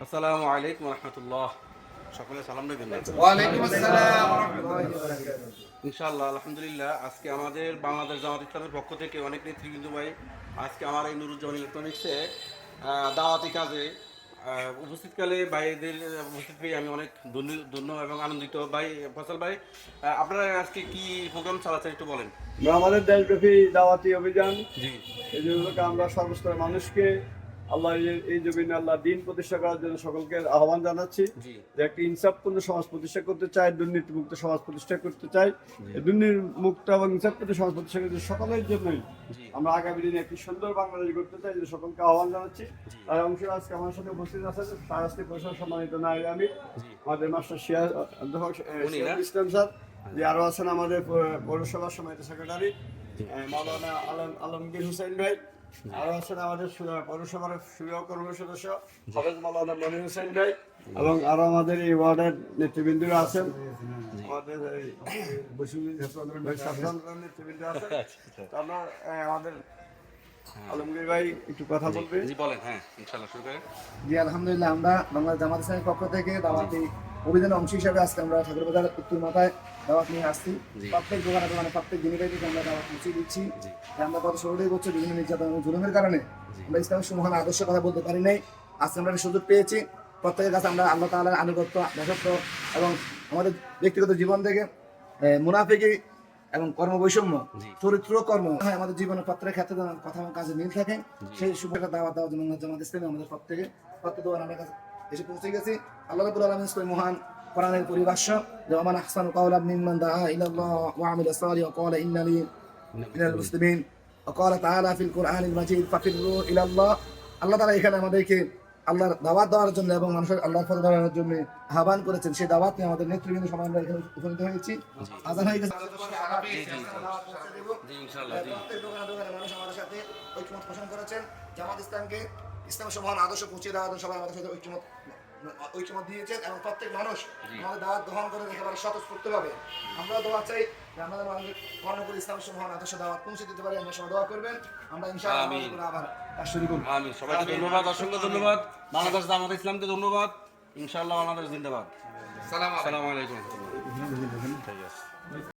আসসালামু আলাইকুম রহমতুল্লাহ। সকলে সালাম নেবেন। ওয়ালাইকুম আসসালাম ওয়া রাহমাতুল্লাহি ওয়া বারাকাতুহু। ইনশাআল্লাহ আলহামদুলিল্লাহ, আজকে আমাদের বাংলাদেশ জামাত ইসলামের পক্ষ থেকে অনেক নেতৃবৃন্দ ভাই আজকে আমার এই নুরুজ্জামান ইলেকট্রনিক্সে দাওয়াতি কাজে উপস্থিতকালে ভাইদের উপস্থিত পেয়ে আমি অনেক ধন্য এবং আনন্দিত। ভাই ফসল ভাই, আপনারা আজকে কি প্রোগ্রাম চালাচ্ছেন একটু বলেন। আমাদের দেশব্যাপী দাওয়াতি অভিযান, জি এই জন্যকে আমরা সর্বস্তরের মানুষকে আল্লাহ এই জমিনে আল্লাহ দিন প্রতিষ্ঠা করার জন্য সকলকে আহ্বান জানাচ্ছি জি যে একটি ইনসাফপূর্ণ সমাজ প্রতিষ্ঠা করতে চাই, দুর্নীতিমুক্ত সমাজ প্রতিষ্ঠা করতে চাই। দুর্নীতিমুক্ত এবং ইনসাফপূর্ণ সমাজ প্রতিষ্ঠা করতে সকলের জন্যই জি আমরা আগামী দিনে একটি সুন্দর বাংলাদেশ করতে চাই, যে সকলকে আহ্বান জানাচ্ছি। তার অংশ আজকে আমার সাথে উপস্থিত আছেন শাহরাস্তি পরিষদ সম্মানিত নায়েব আমির জি আমাদের মাস্টার সিরাজ অধ্যাপক উনি না? সিরাজ ইসলাম স্যার, যে আরো আছেন আমাদের পৌরসভার সম্মানিত সেক্রেটারি মাওলানা আলমগীর হুসাইন ভাই, আরো আছেন আমাদের পৌরসভার সুবিধা কর্মী সদস্য হাফেজ মাওলানা মনির হুসাইন ভাই, এবং আরো আমাদের এই ওয়ার্ডের নেতৃবৃন্দরা আছেন, আমাদের নেতৃবৃন্দ আছেন। তো আমরা আমাদের আলমগীর ভাই একটু কথা বলবে। জি বলেন। হ্যাঁ ইনশাআল্লাহ শুরু করেন। জি আলহামদুলিল্লাহ, আমরা বাংলাদেশ জামাত ইসলামের পক্ষ থেকে দাওয়াতি অভিযানের অংশ হিসাবে আজকে আমরা ঠাকুরবাজার উত্তর মাথায় দাওয়াত নিয়ে আসছি। জি। প্রত্যেক দোকানে প্রত্যেক দিনে থেকে আমরা দাওয়াত পৌঁছে দিচ্ছি। জি যে আমরা গত 16 বছর বিভিন্ন নির্যাতন এবং জুলুমের কারণে আমরা ইসলামের সুমহান আদর্শ কথা বলতে পারি নাই। আজকে আমরা একটা সুযোগ পেয়েছি। প্রত্যেকের কাছে আমরা আল্লাহ তাআলার আনুগত্য, দাসত্ব এবং আমাদের ব্যক্তিগত জীবন থেকে মুনাফিকি এবং কর্মবৈষম্য, জি। চরিত্র কর্ম হয় আমাদের জীবনের প্রত্যেক ক্ষেত্রে যেন কথা এবং কাজে মিল থাকে, সেই শুভেচ্ছা দাওয়াত দেওয়ার জন্য জামাত ইসলামী আমাদের প্রত্যেক দোকান আমরা কাছে এসে পৌঁছে গেছি। আল্লাহ রাব্বুল আলামিন সেই মহান কোরআনের পরিভাষ্য যে ওমান আহসানু কাওলাম মিম্মান দাআ ইলাল্লাহ ওয়া আমিলা সালিহান ওয়া ক্বালা ইন্নানি মিনাল মুসলিমিন ওয়া ক্বালা তাআলা ফিল কুরআনিল মাজিদ ফাফিররু ইলাল্লাহ। আল্লাহ তাআলা এখানে আমাদেরকে আল্লাহর দাওয়াত দেওয়ার জন্য এবং মানুষের আল্লাহর পথে দাঁড়ানোর জন্য আহ্বান করেছেন। সেই দাওয়াত নিয়ে আমাদের নেতৃবৃন্দ সবাই আমরা এখানে উপনীত হয়েছি। আজান হয়ে গেছে। জি ইনশাআল্লাহ। জি প্রত্যেক দোকানে দোকানে মানুষ আমাদের সাথে ঐক্যমত পোষণ করেছেন। জামাত ইসলামকে ইসলামের সমান আদর্শ পৌঁছে দেওয়ার জন্য সবাই আমাদের সাথে ঐক্যমত দিয়েছেন এবং প্রত্যেক মানুষ আমাদের দাওয়াত গ্রহণ করে একেবারে স্বতঃস্ফূর্তভাবে। আমরা দোয়া চাই যে আমাদের মানুষের কর্ণপুর ইসলামের সমান আদর্শ দাওয়াত পৌঁছে দিতে পারি। আমরা সবাই দোয়া করবেন। আমরা ইনশাআল্লাহ আমিন। আবার কাজ শুরু করব। আমিন। সবাইকে ধন্যবাদ, অসংখ্য ধন্যবাদ। বাংলাদেশ জামাত ইসলামকে ধন্যবাদ। ইনশাআল্লাহ বাংলাদেশ জিন্দাবাদ। আসসালামু আলাইকুম। ঠিক আছে।